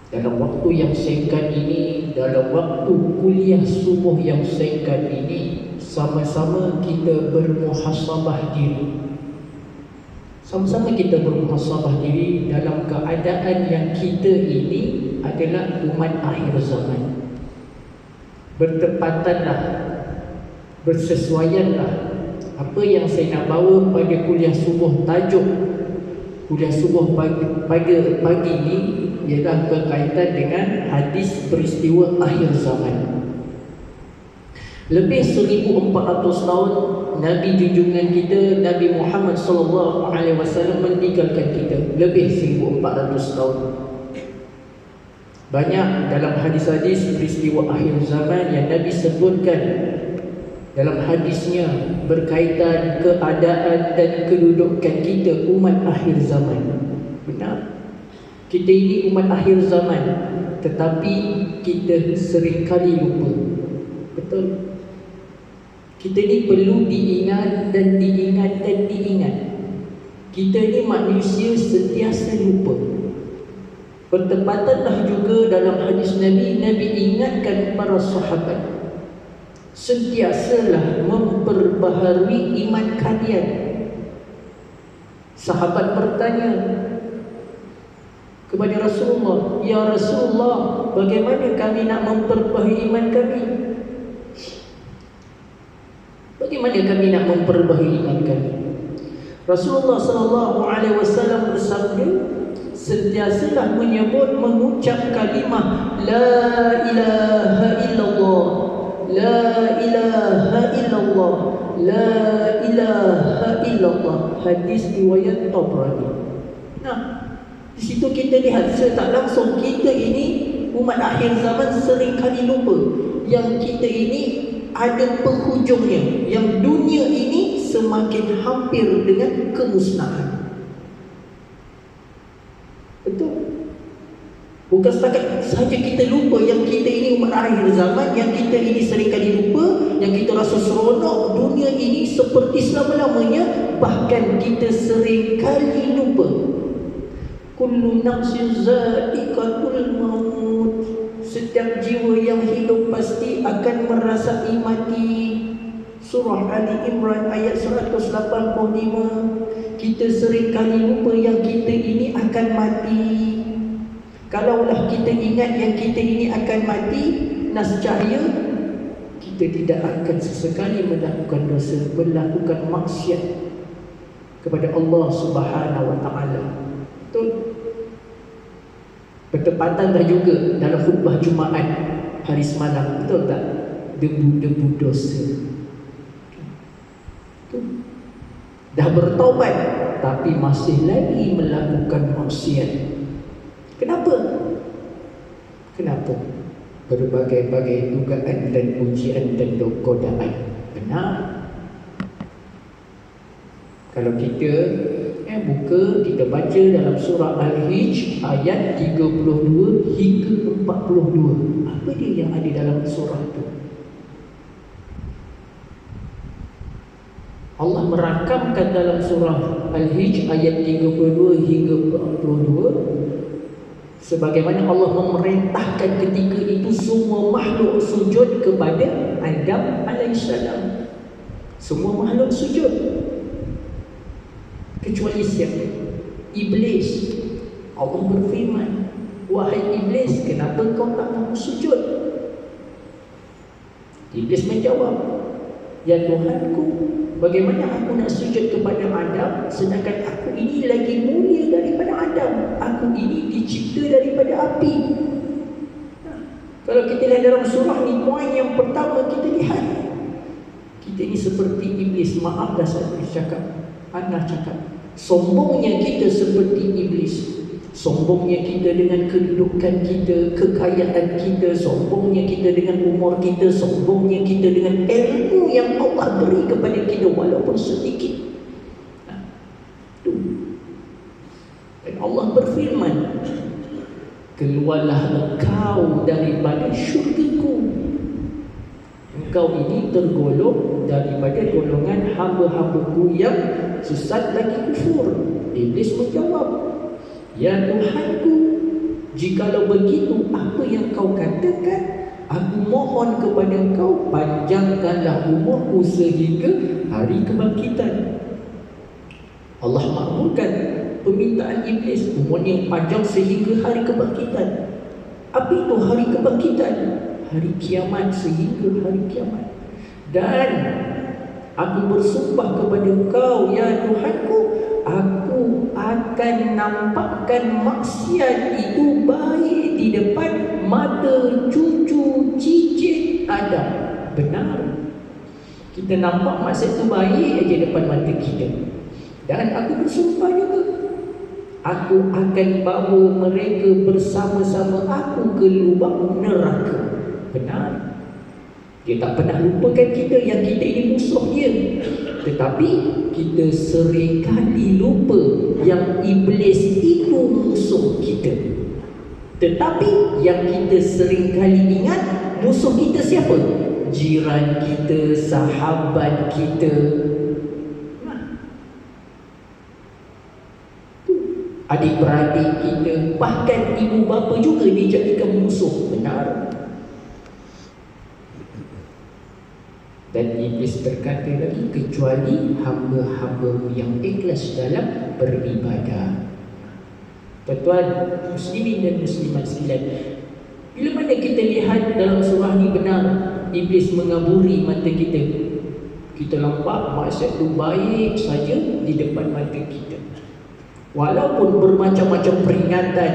Dalam waktu yang singkat ini, dalam waktu kuliah subuh yang singkat ini, sama-sama kita bermuhasabah diri. Sama-sama kita bermuhasabah diri dalam keadaan yang kita ini adalah umat akhir zaman. Bertepatanlah, bersesuaianlah apa yang saya nak bawa pada kuliah subuh. Tajuk kuliah subuh pada pagi ini ialah berkaitan dengan hadis peristiwa akhir zaman. Lebih 1400 tahun Nabi junjungan kita, Nabi Muhammad SAW meninggalkan kita. Lebih 1400 tahun. Banyak dalam hadis-hadis peristiwa akhir zaman yang Nabi sebutkan dalam hadisnya berkaitan keadaan dan kedudukan kita umat akhir zaman. Benar, kita ini umat akhir zaman, tetapi kita seringkali lupa. Betul. Kita ni perlu diingat dan diingat dan diingat. Kita ni manusia sentiasa lupa. Bertepatanlah juga dalam hadis Nabi, Nabi ingatkan para sahabat, sentiasalah memperbaharui iman kalian. Sahabat bertanya kepada Rasulullah, "Ya Rasulullah, bagaimana kami nak memperbaharui iman kami? Bagaimana kami nak memperbaharui iman kami?" Rasulullah SAW bersabda, sentiasalah mengucap kalimah La ilaha illallah, La ilaha illallah, La ilaha illallah. Hadis riwayat Tabrani. Nah, di situ kita lihat secara tak langsung kita ini umat akhir zaman sering kali lupa yang kita ini ada penghujungnya, yang dunia ini semakin hampir dengan kemusnahan. Betul. Bukan setakat sahaja kita lupa yang kita ini umat akhir zaman, yang kita ini sering kali lupa, yang kita rasa seronok dunia ini seperti selama-lamanya, bahkan kita sering kali lupa kullu nafsin za'iqatul maut. Setiap jiwa yang hidup pasti akan merasai mati. Surah Ali Imran ayat 185. Kita sering kali lupa yang kita ini akan mati. Kalaulah kita ingat yang kita ini akan mati, nescaya kita tidak akan sesekali melakukan dosa, melakukan maksiat kepada Allah Subhanahu wa taala. Betul. Bertepatan dah juga dalam khutbah Jumaat hari semalam, betul tak? Debu-debu dosa. Betul. Dah bertaubat tapi masih lagi melakukan maksiat. Kenapa? Kenapa? Berbagai-bagai dugaan dan ujian dan godaan. Benar. Kalau kita kita baca dalam surah Al-Hijj ayat 32 hingga 42. Apa dia yang ada dalam surah itu? Allah merakamkan dalam surah Al-Hijj ayat 32 hingga 42, sebagaimana Allah memerintahkan ketika itu semua makhluk sujud kepada Adam alaihissalam. Semua makhluk sujud kecuali siapa? Iblis. Allah berfirman, "Wahai Iblis, kenapa kau tak mau sujud?" Iblis menjawab, "Ya Tuhanku, bagaimana aku nak sujud kepada Adam sedangkan aku ini lagi mulia daripada Adam? Aku ini dicipta daripada api." Kalau kita lihat dalam surah ni, poin yang pertama kita lihat, kita ini seperti Iblis. Maaf dah saya cakap, Ana cakap, sombongnya kita seperti Iblis. Sombongnya kita dengan kedudukan kita, kekayaan kita, sombongnya kita dengan umur kita, sombongnya kita dengan ilmu yang Allah beri kepada kita walaupun sedikit. Dan Allah berfirman, "Keluarlah engkau daripada syurgaku." Engkau ini tergolong daripada golongan hamba-hambaku yang sesat lagi kufur. Iblis menjawab, Ya Tuhanku, jikalau begitu apa yang kau katakan, aku mohon kepada kau panjangkanlah umurku sehingga hari kebangkitan. Allah makbulkan permintaan iblis, umurnya panjang sehingga hari kebangkitan. Apa itu hari kebangkitan? Hari kiamat, sehingga hari kiamat. Dan aku bersumpah kepada kau ya Tuhanku, aku akan nampakkan maksiat itu baik di depan mata cucu cicit Adam. Benar, kita nampak maksiat itu baik aja depan mata kita. Dan aku bersumpah juga, aku akan bawa mereka bersama-sama aku ke lubang neraka. Benar, dia tak pernah lupakan kita yang kita ini musuh dia. Tetapi kita seringkali lupa yang iblis itu musuh kita. Tetapi yang kita seringkali ingat, musuh kita siapa? Jiran kita, sahabat kita, adik-beradik kita, bahkan ibu bapa juga dijadikan musuh. Benar. Dan iblis berkata lagi, kecuali hamba-hambamu yang ikhlas dalam beribadah. Tuan-tuan, muslimin dan muslimat sekalian, bila mana kita lihat dalam surah ni benar, iblis mengaburi mata kita. Kita nampak maksiat itu baik saja di depan mata kita. Walaupun bermacam-macam peringatan,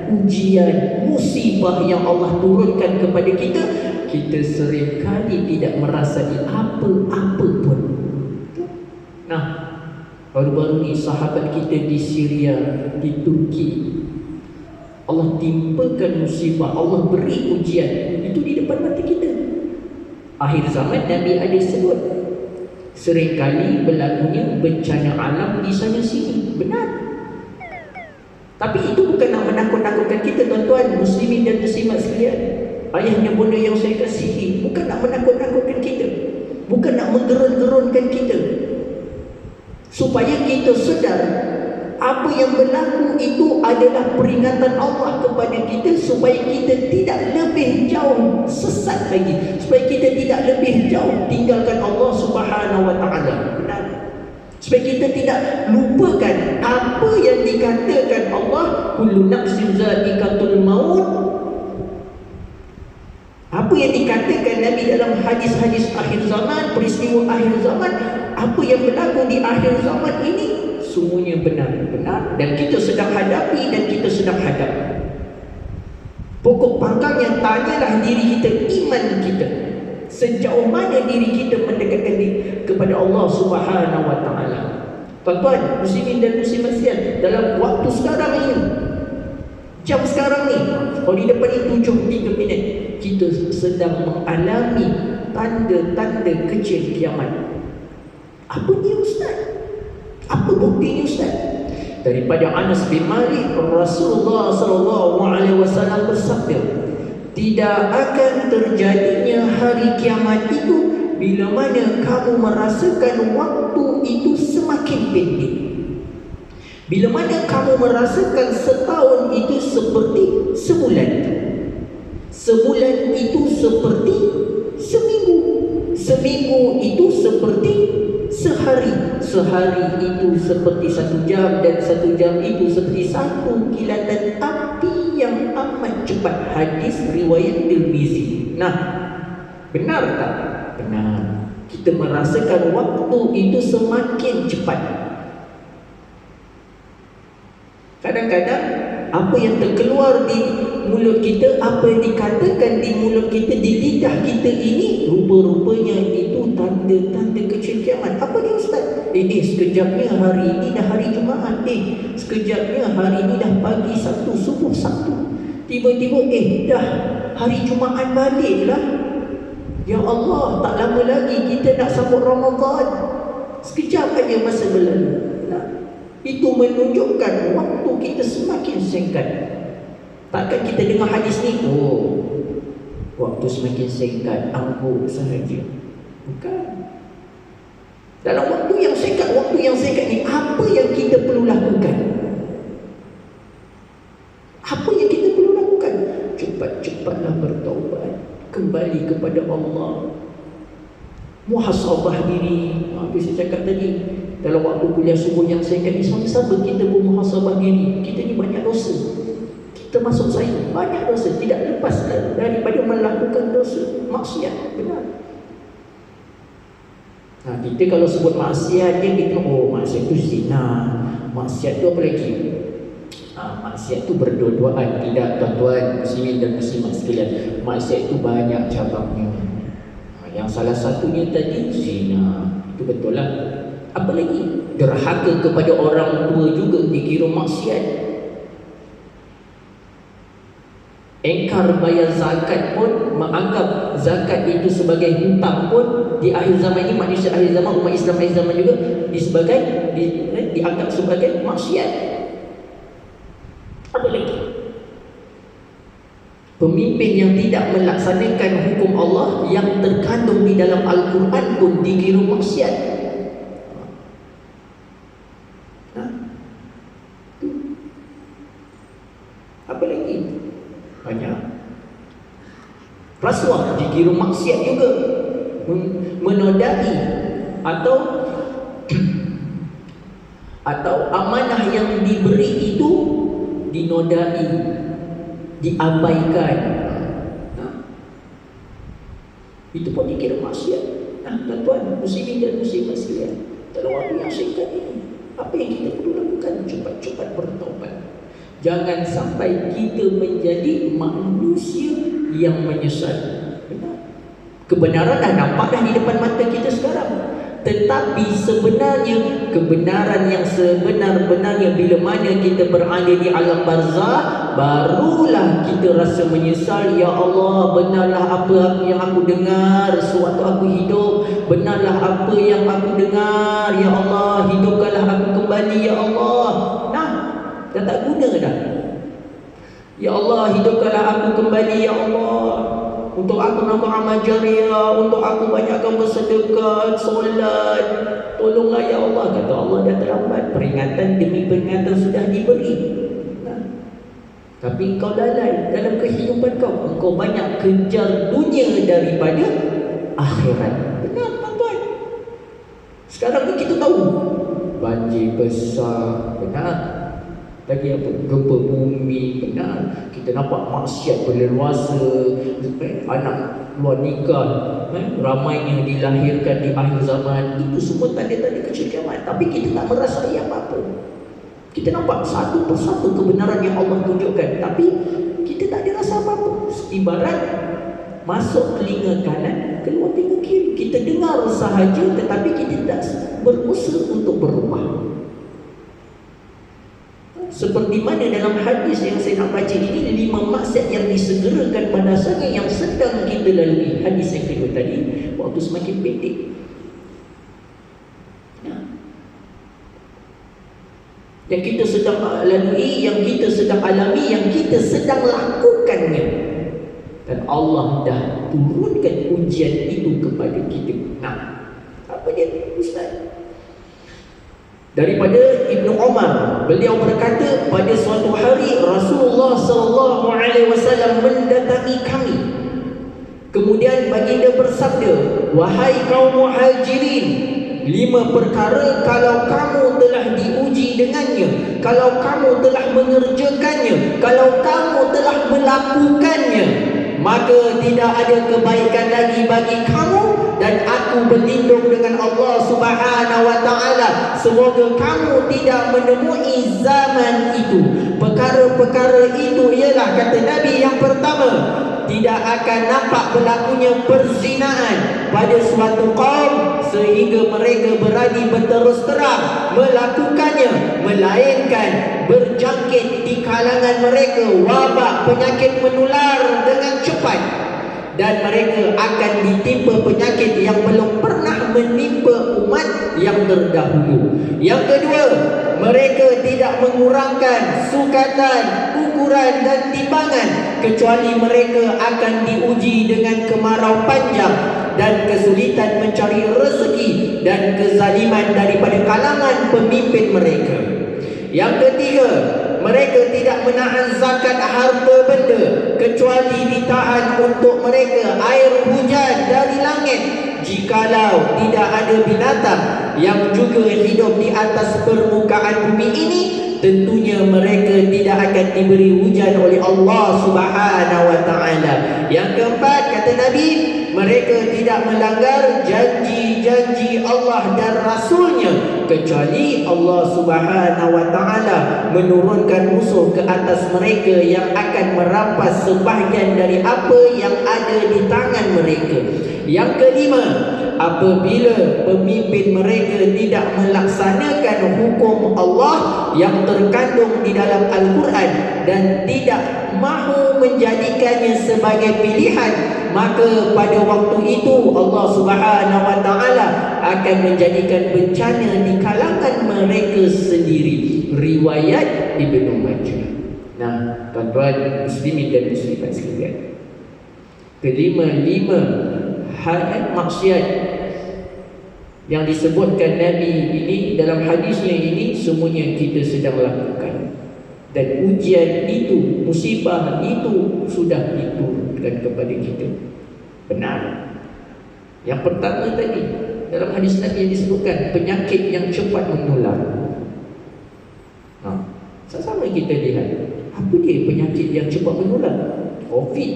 ujian, musibah yang Allah turunkan kepada kita, kita seringkali tidak merasai apa-apa pun. Nah, baru-baru ni sahabat kita di Syria, di Turki, Allah timpakan musibah, Allah beri ujian, itu di depan mata kita. Akhir zaman Nabi ada sebut, seringkali berlakunya bencana alam di sana sini. Benar. Tapi itu bukan nak menakut-nakutkan kita, tuan-tuan, muslimin dan muslimat sekalian. Ayahnya bunda yang saya kasihi, bukan nak menakut-nakutkan kita, bukan nak menggerun-gerunkan kita, supaya kita sedar apa yang berlaku itu adalah peringatan Allah kepada kita, supaya kita tidak lebih jauh sesat lagi, supaya kita tidak lebih jauh tinggalkan Allah Subhanahu wa ta'ala. Benar. Supaya kita tidak lupakan apa yang dikatakan Allah, kullu nafsin za'iqatul maut. Apa yang dikatakan Nabi dalam hadis-hadis akhir zaman, peristiwa akhir zaman, apa yang berlaku di akhir zaman ini, semuanya benar-benar, dan kita sedang hadapi dan kita sedang hadap. Pokok pangkalnya, tanyalah diri kita, iman kita, sejauh mana diri kita mendekatkan diri kepada Allah Subhanahu wa ta'ala. Tuan-tuan, muslimin dan muslimat sekalian, dalam waktu sekarang ini, jam sekarang ni, kalau di depan ni 7:03, kita sedang mengalami tanda-tanda kecil kiamat. Apa ni Ustaz? Apa buktinya Ustaz? Daripada Anas bin Malik, Rasulullah SAW bersabda, tidak akan terjadinya hari kiamat itu bila mana kamu merasakan waktu itu semakin pendek. Bila mana kamu merasakan setahun itu seperti sebulan, sebulan itu seperti seminggu, seminggu itu seperti sehari, sehari itu seperti 1 jam, dan 1 jam itu seperti 1 kilatan api yang amat cepat. Hadis riwayat Tirmizi. Nah, benar tak? Benar. Kita merasakan waktu itu semakin cepat. Kadang-kadang apa yang terkeluar di mulut kita, apa yang dikatakan di mulut kita, di lidah kita ini, rupa-rupanya itu tanda-tanda kecil kiamat. Apa dia Ustaz? Sekejapnya hari ini dah hari Jumaat. Sekejapnya hari ini dah pagi Sabtu, subuh Sabtu. Tiba-tiba dah hari Jumaat baliklah. Ya Allah, tak lama lagi kita nak sambut Ramadan. Sekejap aja masa berlalu. Itu menunjukkan waktu kita semakin singkat. Takkan kita dengar hadis ni, waktu semakin singkat, angguk sahaja. Bukan. Dalam waktu yang singkat ni, apa yang kita perlu lakukan? cepatlah bertaubat, kembali kepada Allah, muhasabah diri. Saya cakap tadi dalam waktu kuliah subuh yang saya kata, sama-sama kita bermuhasabah diri. Kita ni banyak dosa, termasuk saya banyak dosa, tidak lepas daripada melakukan dosa maksiat. Benar. Nah, kita kalau sebut maksiat je, kita maksiat tu zina, maksiat tu apa lagi? Maksiat tu berdua-duaan. Tidak, tuan-tuan muslimin dan muslimat sekalian, maksiat tu banyak cabangnya. Yang salah satunya tadi zina, itu betul lah. Apa lagi? Derhaka kepada orang tua juga dikira maksiat. Engkar bayar zakat pun, menganggap zakat itu sebagai hutang pun, di akhir zaman ini, manusia akhir zaman, umat Islam akhir zaman juga dianggap sebagai maksiat. Apa lagi? Pemimpin yang tidak melaksanakan hukum Allah yang terkandung di dalam Al-Quran pun dikira maksiat. Apa lagi? Banyak. Rasuah dikira maksiat juga. Menodai atau amanah yang diberi itu dinodai, diabaikan. Itu pun dikira maksiat. Tuan-tuan muslimin dan muslimat sekalian, dalam waktu yang singkat ini, apa yang kita perlu lakukan? Cepat-cepat bertaubat. Jangan sampai kita menjadi manusia yang menyesal. Kebenaran dah nampak dah di depan mata kita sekarang, tetapi sebenarnya kebenaran yang sebenar-benarnya bila mana kita berada di alam barzah, barulah kita rasa menyesal. Ya Allah, benarlah apa yang aku dengar sewaktu aku hidup, benarlah apa yang aku dengar. Ya Allah, hidupkanlah aku kembali. Ya Allah, dah tak guna dah. Ya Allah, hidupkanlah aku kembali. Ya Allah, untuk aku melakukan amal jariah, untuk aku banyakkan bersedekah, solat. Tolonglah ya Allah. Kata Allah, dah terlambat. Peringatan demi peringatan sudah diberi. Tapi kau lalai dalam kehidupan kau. Engkau banyak kejar dunia daripada akhirat. Benar, tuan-tuan. Sekarang ni kita tahu banjir besar, benar. Lagi apa? Gempa bumi, benar. Kita nampak maksiat berleluasa, anak luar nikah, ramai yang dilahirkan di akhir zaman. Itu semua tanda-tanda kecil kiamat. Tapi kita tak merasai apa-apa. Kita nampak satu persatu kebenaran yang Allah tunjukkan, tapi kita tak ada rasa apa-apa. Ibarat masuk telinga kanan, keluar telinga kiri. Kita dengar sahaja, tetapi kita tak berusaha untuk berubah. Seperti mana dalam hadis yang saya nak baca ini, 5 maksiat yang disegerakan pada saat yang sedang kita lalui. Hadis yang kedua tadi, waktu semakin pendek. Yang kita sedang lalui, yang kita sedang alami, yang kita sedang lakukannya. Dan Allah dah turunkan ujian itu kepada kita. Apa dia, Ustaz? Daripada Ibnu Umar, beliau berkata, pada suatu hari Rasulullah SAW mendatangi kami. Kemudian baginda bersabda, wahai kaum muhajirin, 5 perkara kalau kamu telah diuji dengannya, kalau kamu telah mengerjakannya, kalau kamu telah melakukannya, maka tidak ada kebaikan lagi bagi kamu, dan aku berlindung dengan Allah Subhanahu wa ta'ala, semoga kamu tidak menemui zaman itu. Perkara-perkara itu ialah, kata Nabi, yang pertama, tidak akan nampak berlakunya perzinaan pada suatu kaum sehingga mereka berani berterus terang melakukannya, melainkan berjangkit di kalangan mereka wabak penyakit menular dengan cepat, dan mereka akan ditimpa penyakit yang belum pernah menimpa umat yang terdahulu. Yang kedua, mereka tidak mengurangkan sukatan, ukuran dan timbangan, kecuali mereka akan diuji dengan kemarau panjang dan kesulitan mencari rezeki dan kezaliman daripada kalangan pemimpin mereka. Yang ketiga, mereka tidak menahan zakat harta benda kecuali ditahan untuk mereka air hujan dari langit. Jikalau tidak ada binatang yang juga hidup di atas permukaan bumi ini, tentunya mereka tidak akan diberi hujan oleh Allah Subhanahu wa taala. Yang keempat, kata Nabi, mereka tidak melanggar janji-janji Allah dan Rasulnya kecuali Allah Subhanahu wa taala menurunkan musuh ke atas mereka yang akan merampas sebahagian dari apa yang ada di tangan mereka. Yang kelima, apabila pemimpin mereka tidak melaksanakan hukum Allah yang terkandung di dalam Al-Quran dan tidak mahu menjadikannya sebagai pilihan, maka pada waktu itu Allah Subhanahu wa taala akan menjadikan bencana di kalangan mereka sendiri. Riwayat Ibnu Majah. Nah, tuan-tuan muslimin dan muslimat sekalian, kelima-lima hal maksiat yang disebutkan Nabi ini dalam hadisnya ini, semuanya kita sedang lakukan, dan ujian itu, musibah itu sudah diturunkan kepada kita. Benar. Yang pertama tadi dalam hadis Nabi yang disebutkan penyakit yang cepat menular. Sama-sama kita lihat, apa dia penyakit yang cepat menular? COVID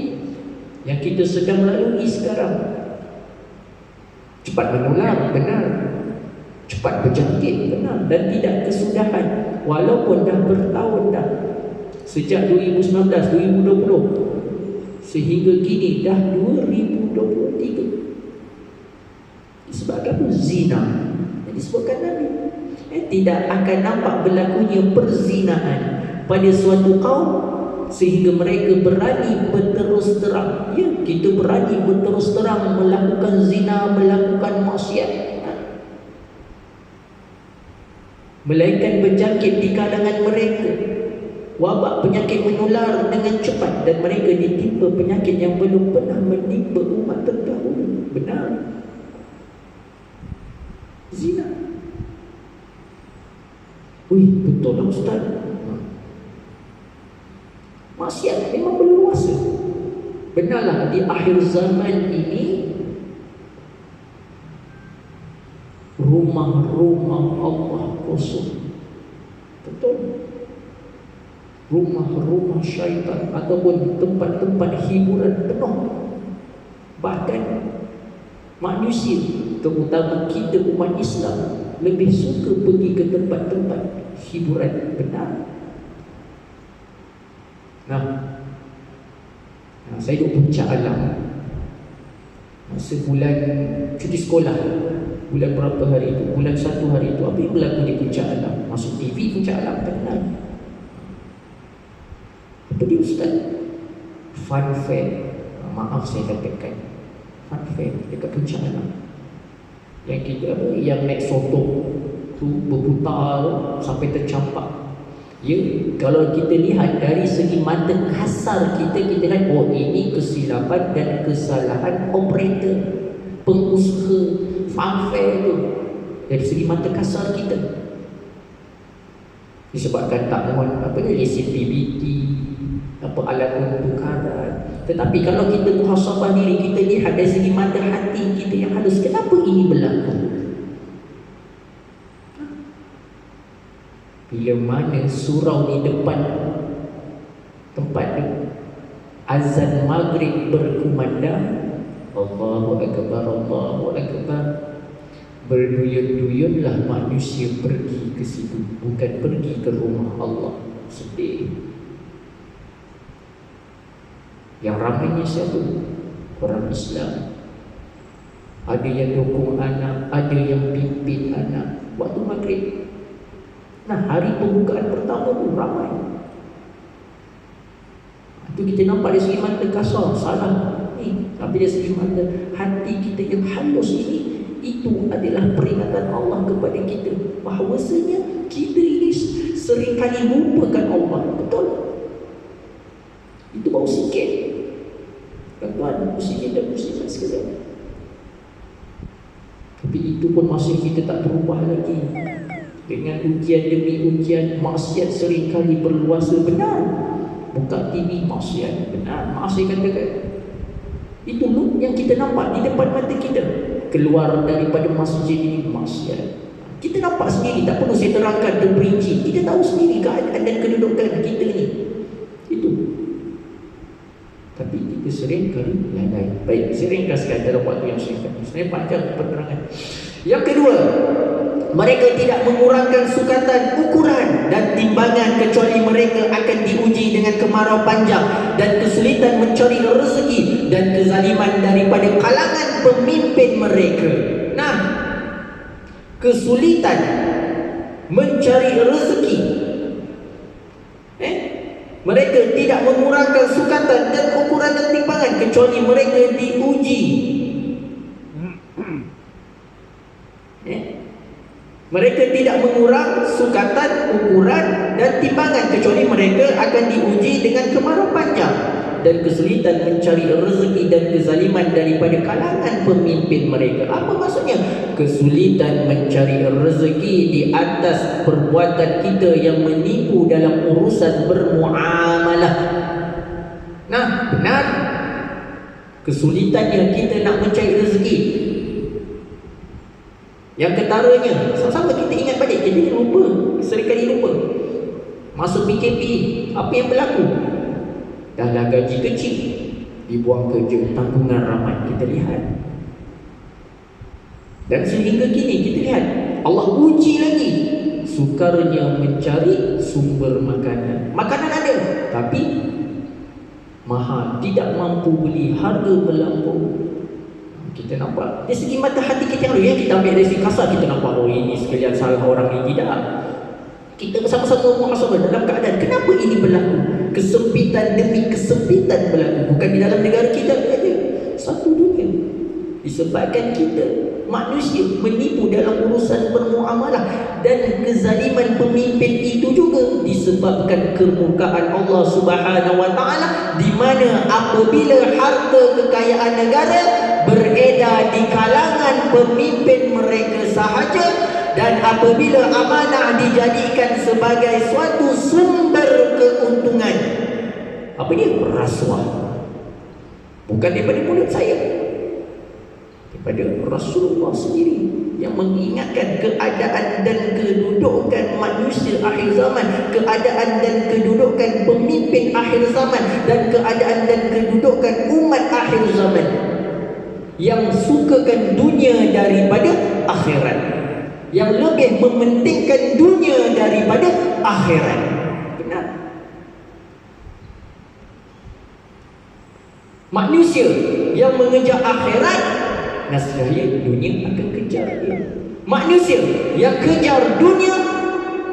yang kita sedang lalui sekarang. Cepat menular, benar. Cepat berjangkit, benar. Dan tidak kesudahan, walaupun dah bertahun dah, sejak 2019, 2020 sehingga kini dah 2023. Disebabkan apa? Zina. Yang disebutkan Nabi, tidak akan nampak berlakunya perzinaan pada suatu kaum sehingga mereka berani berterus terang. Ya, kita berani berterus terang melakukan zina, melakukan maksiat, melainkan berjangkit di kalangan mereka. Wabak penyakit menular dengan cepat dan mereka ditimpa penyakit yang belum pernah menimpa umat terdahulu. Benar. Zina. Betul lah Ustaz. Maksiat memang berluasa. Benarlah di akhir zaman ini rumah-rumah Allah kosong. Betul. Rumah-rumah syaitan ataupun tempat-tempat hiburan penuh. Bahkan manusia, terutama kita umat Islam, lebih suka pergi ke tempat-tempat hiburan. Benar. Saya duduk puncak alam masa bulan cuti sekolah, bulan berapa hari itu, bulan 1 hari itu. Apa yang berlaku di puncak alam? Masuk TV puncak alam, tak kenal. Apa dia Ustaz? Fun fair. Maaf saya katakan, fun fair dekat puncak alam. Yang kita yang naik soto tu berputar sampai tercampak. Ya, kalau kita lihat dari segi mata kasar kita lihat, oh ini kesilapan dan kesalahan operator, pengusaha funfair tu. Dari segi mata kasar kita, disebabkan tak mohon lesen PBT, alat pertukaran. Tetapi kalau kita muhasabah diri, kita lihat dari segi mata hati kita yang halus, kenapa ini berlaku? Bila mana surau di depan tempat azan maghrib berkumandang, Allahu Akbar, Allahu Akbar, berduyun-duyunlah manusia pergi ke situ, bukan pergi ke rumah Allah. Sedih. Yang ramainya siapa? Orang Islam. Ada yang dukung anak, ada yang pimpin anak waktu maghrib. Nah, hari pembukaan pertama tu ramai. Itu kita nampak dari segi mata kasar, salah. Tapi dari segi mata hati kita yang halus ini, itu adalah peringatan Allah kepada kita bahawasanya kita ini seringkali lupakan Allah. Betul. Itu baru sikit. Tuan-tuan, muslimin dan muslimat sekalian. Tapi itu pun masih kita tak berubah lagi. Dengan ujian demi ujian, maksiat seringkali berluasa. Benar. Buka TV, maksiat. Benar, maksiat katakan. Itu yang kita nampak di depan mata kita. Keluar daripada masjid ini, maksiat. Kita nampak sendiri, tak perlu saya terangkan terperinci. Kita tahu sendiri keadaan dan kedudukan kita ni. Itu. Tapi kita seringkali lalai. Baik, saya ringkaskan dalam waktu yang singkat. Sebenarnya panjang penerangan. Yang kedua, mereka tidak mengurangkan sukatan, ukuran dan timbangan kecuali mereka akan diuji dengan kemarau panjang dan kesulitan mencari rezeki dan kezaliman daripada kalangan pemimpin mereka. Nah, kesulitan mencari rezeki, mereka tidak mengurangkan sukatan dan ukuran dan timbangan kecuali mereka diuji. Mereka tidak mengurang sukatan, ukuran dan timbangan kecuali mereka akan diuji dengan kemarau panjang dan kesulitan mencari rezeki dan kezaliman daripada kalangan pemimpin mereka. Apa maksudnya? Kesulitan mencari rezeki di atas perbuatan kita yang menipu dalam urusan bermuamalah. Nah, benar. Kesulitannya kita nak mencari rezeki. Yang ketaranya, sama-sama kita ingat balik, kita lupa, seringkali lupa. Masa PKP, apa yang berlaku? Dah gaji kecil, dibuang kerja, tanggungan ramai, kita lihat. Dan sehingga kini kita lihat, Allah uji lagi. Sukarnya mencari sumber makanan. Makanan ada, tapi mahal, tidak mampu beli, harga melampau. Kita nampak dari segi mata hati kita yang kita ambil dari segi kasar, kita nampak oh ini sekalian salah orang ini. Tidak. Kita bersama-sama muhasabah dalam keadaan kenapa ini berlaku. Kesempitan demi kesempitan berlaku. Bukan di dalam negara kita saja, satu dunia. Disebabkan kita manusia menipu dalam urusan bermuamalah, dan kezaliman pemimpin itu juga disebabkan kemurkaan Allah Subhanahu wa taala, di mana apabila harta kekayaan negara beredar di kalangan pemimpin mereka sahaja, dan apabila amanah dijadikan sebagai suatu sumber keuntungan, apa dia? Rasuah. Bukan daripada mulut saya, daripada Rasulullah sendiri yang mengingatkan keadaan dan kedudukan manusia akhir zaman, keadaan dan kedudukan pemimpin akhir zaman, dan keadaan dan kedudukan umat akhir zaman yang sukakan dunia daripada akhirat, yang lebih mementingkan dunia daripada akhirat. Benar. Manusia yang mengejar akhirat, nascaya dunia akan kejar dia. Manusia yang kejar dunia,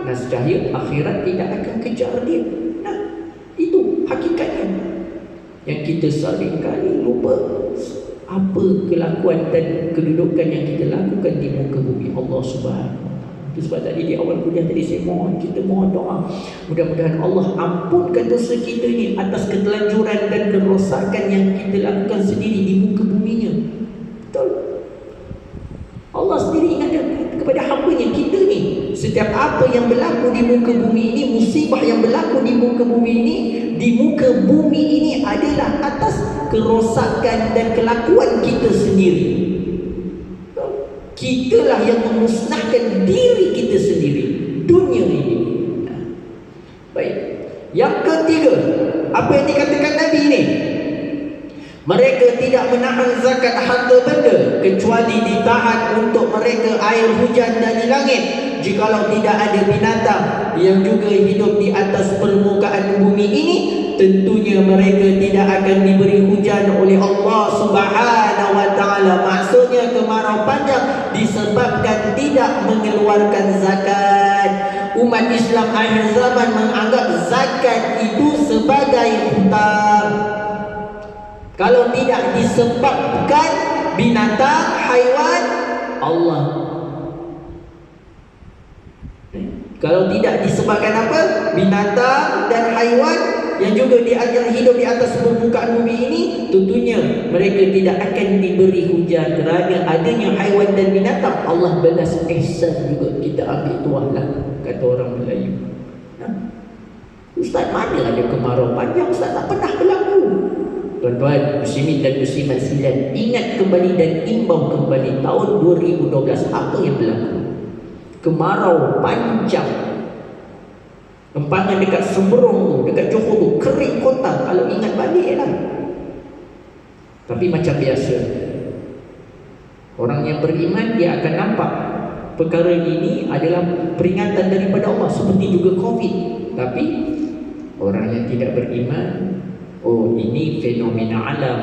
nascaya akhirat tidak akan kejar dia. Nah, itu hakikatnya yang kita seringkali lupa. Apa kelakuan dan kedudukan yang kita lakukan di muka bumi Allah Subhanahu wa taala. Itu sebab tadi di awal kuliah tadi saya mohon, kita mohon doa, mudah-mudahan Allah ampunkan dosa kita ni atas ketelanjuran dan kerosakan yang kita lakukan sendiri di muka buminya. Betul. Allah sendiri ingatkan kepada hamba-Nya kita ni, setiap apa yang berlaku di muka bumi ini, musibah yang berlaku di muka bumi ini, di muka bumi ini adalah atas kerosakan dan kelakuan kita sendiri. Kitalah yang memusnahkan diri kita sendiri, dunia ini. Baik. Yang ketiga, apa yang dikatakan Nabi ini? Mereka tidak menahan zakat harta benda kecuali ditahan untuk mereka air hujan dari langit. Jikalau tidak ada binatang yang juga hidup di atas permukaan bumi ini, tentunya mereka tidak akan diberi hujan oleh Allah Subhanahu wa taala. Maksudnya kemarau panjang disebabkan tidak mengeluarkan zakat. Umat Islam akhir zaman menganggap zakat itu sebagai hutang. Kalau tidak disebabkan binatang, haiwan, Allah. Kalau tidak disebabkan apa? Binatang dan haiwan, yang juga diajar hidup di atas permukaan bumi ini, tentunya mereka tidak akan diberi hujan kerana adanya haiwan dan binatang. Allah balas ihsan juga, kita ambil tuahlah, kata orang Melayu. Ustaz, mana ada kemarau panjang? Ustaz, tak pernah berlaku. Tuan-tuan, muslimin dan muslimat sekalian, ingat kembali dan imbau kembali tahun 2012 apa yang berlaku? Kemarau panjang. Empangan dekat Semberong tu, dekat Johor tu, kering kotak. Kalau ingat balik lah. Tapi macam biasa, orang yang beriman dia akan nampak perkara ini adalah peringatan daripada Allah, seperti juga COVID. Tapi orang yang tidak beriman, oh ini fenomena alam,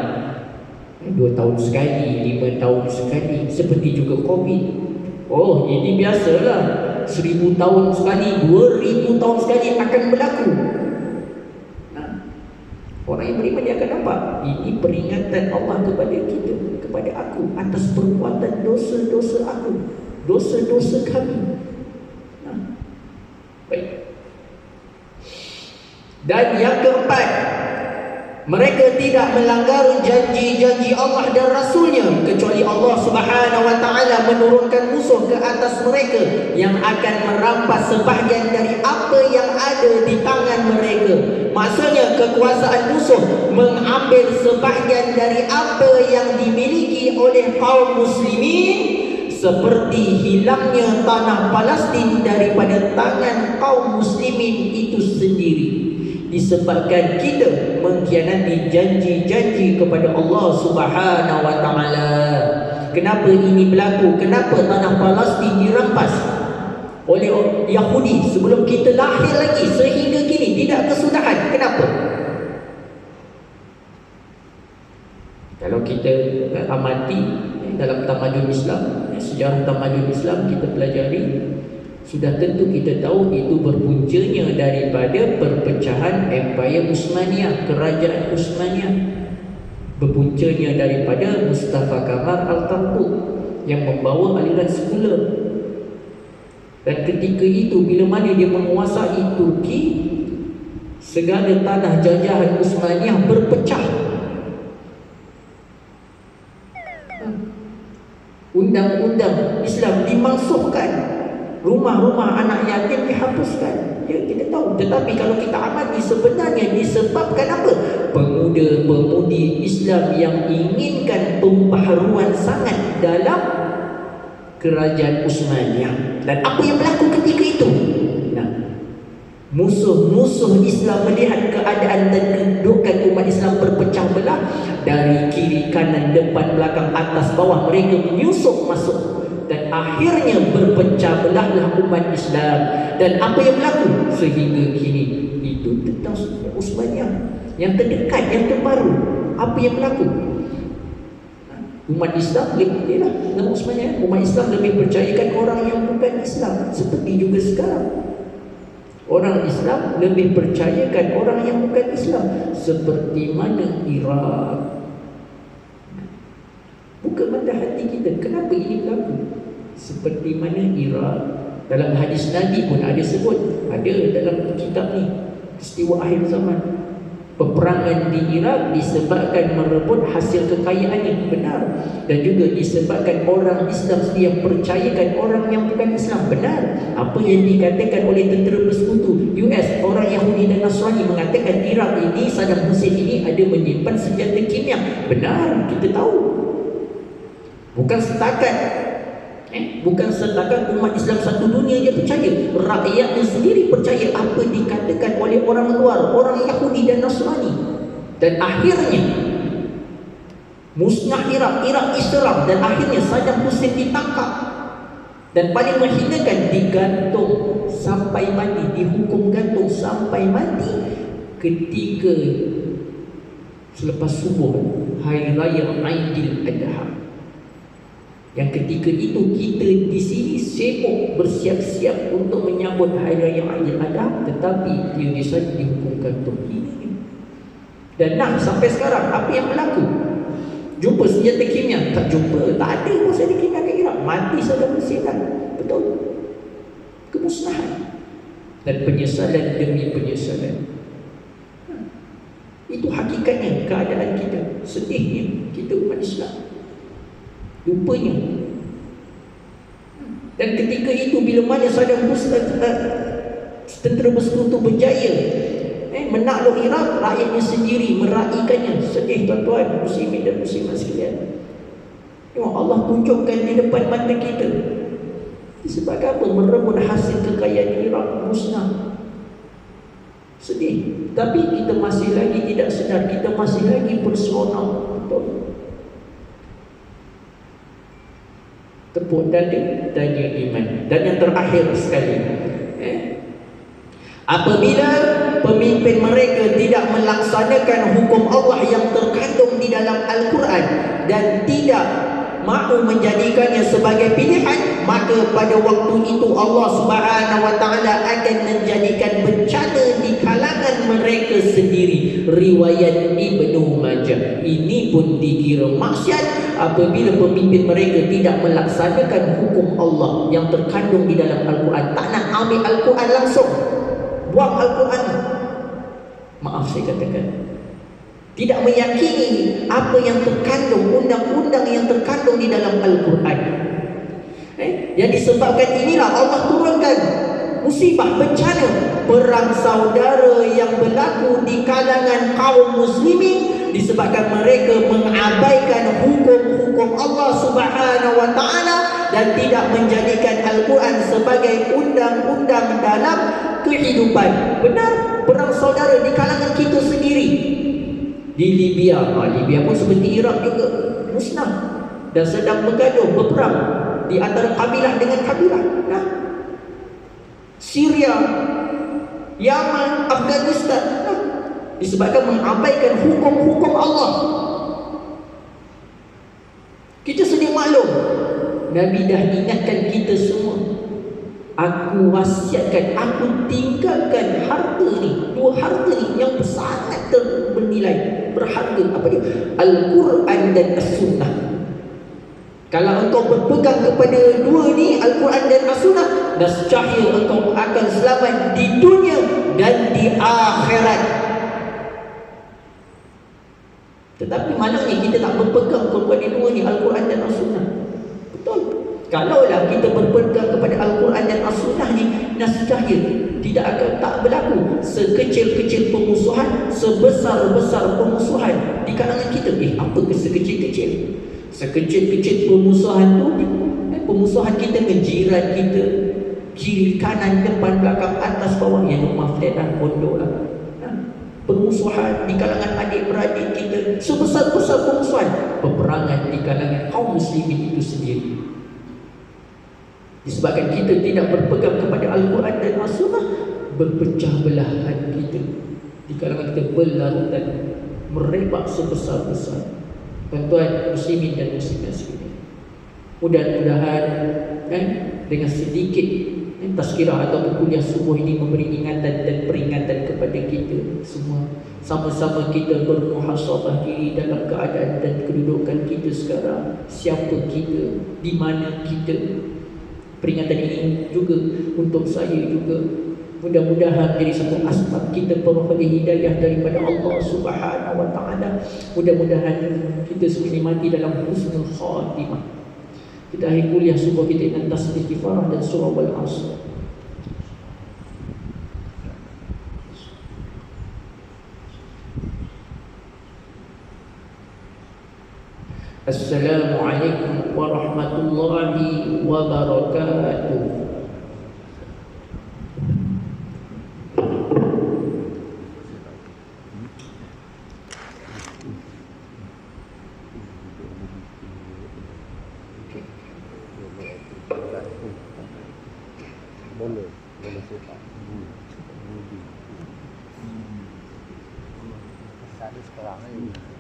2 tahun sekali, 5 tahun sekali, seperti juga COVID. Oh ini biasalah, 1000 tahun sekali, 2000 tahun sekali akan berlaku. Orang yang beriman dia akan nampak ini peringatan Allah kepada kita, kepada aku, atas perbuatan dosa-dosa aku, dosa-dosa kami. Baik. Dan yang keempat, mereka tidak melanggar janji-janji Allah dan Rasulnya, kecuali Allah Subhanahu wa ta'ala menurunkan musuh ke atas mereka yang akan merampas sebahagian dari apa yang ada di tangan mereka. Maksudnya kekuasaan musuh mengambil sebahagian dari apa yang dimiliki oleh kaum muslimin, seperti hilangnya tanah Palestin daripada tangan kaum muslimin itu sendiri, disebabkan kita mengkhianati janji-janji kepada Allah Subhanahu wa ta'ala. Kenapa ini berlaku? Kenapa tanah Palestin dirampas oleh Yahudi sebelum kita lahir lagi, sehingga kini tidak kesudahan? Kenapa? Kalau kita amati dalam tamadun Islam, sejarah tamadun Islam kita pelajari, sudah tentu kita tahu itu berpuncanya daripada perpecahan Empire Uthmaniyah, Kerajaan Uthmaniyah. Berpuncanya daripada Mustafa Kamal Atatürk yang membawa aliran sekular. Dan ketika itu, bila mana dia menguasai Turki, segala tanah jajahan Uthmaniyah berpecah. Undang-undang Islam dimansuhkan, rumah-rumah anak yatim dihapuskan. Ya, kita tahu. Tetapi kalau kita amati, sebenarnya disebabkan apa? Pemuda-pemudi Islam yang inginkan pembaharuan sangat dalam Kerajaan Uthmaniyah. Dan apa yang berlaku ketika itu? Musuh-musuh Islam melihat keadaan dan kedudukan umat Islam berpecah belah, dari kiri, kanan, depan, belakang, atas, bawah, mereka menyusup masuk. Dan akhirnya berpecah belahlah umat Islam. Dan apa yang berlaku? Sehingga kini itu tentang Uthmaniyah yang terdekat, yang terbaru. Apa yang berlaku? Umat Islam lebih Uthmaniyah, umat Islam lebih percayakan orang yang bukan Islam. Seperti juga sekarang, orang Islam lebih percayakan orang yang bukan Islam. Seperti mana Iraq. Buka mata hati kita, kenapa ini berlaku? Seperti mana Iraq. Dalam hadis Nabi pun ada sebut, ada dalam kitab ni, peristiwa akhir zaman. Peperangan di Iraq disebabkan merebut hasil kekayaannya, benar. Dan juga disebabkan orang Islam yang percayakan orang yang bukan Islam, benar. Apa yang dikatakan oleh tentera bersekutu US, orang Yahudi dan Nasrani mengatakan Iraq ini, Saddam Hussein ini ada menyimpan senjata kimia, benar, kita tahu. Bukan setakat umat Islam satu dunia dia percaya, rakyatnya sendiri percaya apa dikatakan oleh orang luar, orang Yahudi dan Nasrani. Dan akhirnya musnah Iraq Islam, dan akhirnya Saddam Hussein ditangkap. Dan paling menghinakan, digantung sampai mati, dihukum gantung sampai mati ketika selepas subuh hari raya Aidil Adha. Yang ketika itu kita di sini sibuk bersiap-siap untuk menyambut hari raya Aidil Adha, tetapi dia saja dihukum gantung. Dan sampai sekarang apa yang berlaku? Jumpa senjata kimia? Tak jumpa, tak ada pun senjata kimia kat Iraq. Mati Saddam Hussein kan? Betul. Kemusnahan dan penyesalan demi penyesalan. Itu hakikatnya keadaan kita. Sedihnya kita umat Islam. Rupanya. Dan ketika itu bila mana Saddam Hussein tentera bersekutu berjaya menakluk Iraq, rakyatnya sendiri meraihkannya. Sedih tuan-tuan muslimin dan muslimat sekalian. Tengok Allah tunjukkan di depan mata kita. Sebab apa? Merebut hasil kekayaan Iraq musnah. Sedih. Tapi kita masih lagi tidak sedar, kita masih lagi berseronok. Tepuk dada tanya iman. Dan yang terakhir sekali, apabila pemimpin mereka tidak melaksanakan hukum Allah yang terkandung di dalam Al-Quran dan tidak mahu menjadikannya sebagai pilihan, maka pada waktu itu Allah Subhanahu wa taala akan menjadikan bencana di kalangan mereka sendiri. Riwayat Ibnu Majah. Ini pun dikira maksiat apabila pemimpin mereka tidak melaksanakan hukum Allah yang terkandung di dalam Al-Quran. Tak nak ambil Al-Quran langsung, buang Al-Quran. Maaf saya katakan, tidak meyakini apa yang terkandung, undang-undang yang terkandung di dalam Al-Quran. Yang disebabkan inilah Allah turunkan musibah, bencana, perang saudara yang berlaku di kalangan kaum muslimin disebabkan mereka mengabaikan hukum-hukum Allah Subhanahu wa taala dan tidak menjadikan Al-Quran sebagai undang-undang dalam kehidupan. Benar, perang saudara di kalangan kita sendiri. Di Libya, Libya pun seperti Iraq juga musnah dan sedang bergaduh, berperang di antara kabilah dengan kabilah. Syria, Yaman, Afghanistan, disebabkan mengabaikan hukum-hukum Allah. Kita sedia maklum, Nabi dah ingatkan kita semua. Aku wasiatkan, aku tinggalkan harta ni, dua harta ni yang sangat bernilai, berharga. Apa dia? Al-Quran dan As-Sunnah. Kalau engkau berpegang kepada dua ni, Al-Quran dan As-Sunnah, nescaya engkau akan selamat di dunia dan di akhirat. Tetapi malangnya kita tak berpegang kepada dua ni, Al-Quran dan As-Sunnah. Betul. Kalaulah kita berpegang kepada Al-Quran dan As-Sunnah ni, nescaya tidak akan tak berlaku sekecil-kecil pemusuhan, sebesar-besar pemusuhan di kalangan kita. Apa ke sekecil-kecil? Sekecil-kecil pemusuhan tu, pemusuhan kita ngejiran kita, kiri kanan depan belakang atas bawah. Ya maaf dah bodoh lah. Pemusuhan di kalangan adik-beradik kita, sebesar-besar pemusuhan, peperangan di kalangan kaum muslimin itu sendiri. Disebabkan kita tidak berpegang kepada Al-Quran dan As-Sunnah, berpecah belahan kita di kalangan kita, berlarutan, merebak sebesar-besar. Tuan-tuan muslimin dan muslimat sekalian, mudah-mudahan dengan sedikit tazkirah atau kuliah subuh ini memberi ingatan dan peringatan kepada kita semua. Sama-sama kita bermuhasabah diri dalam keadaan dan kedudukan kita sekarang. Siapa kita, di mana kita. Peringatan ini juga untuk saya juga. Mudah-mudahan jadi satu asbab kita peroleh hidayah daripada Allah Subhanahu wa taala. Mudah-mudahan kita semua mati dalam husnul khatimah. Kita akhir kuliah subuh kita dengan tasbih kifarah dan surah Wal-Asr. Assalamualaikum warahmatullahi wabarakatuh. Boleh sepak. Ada sekarang ni.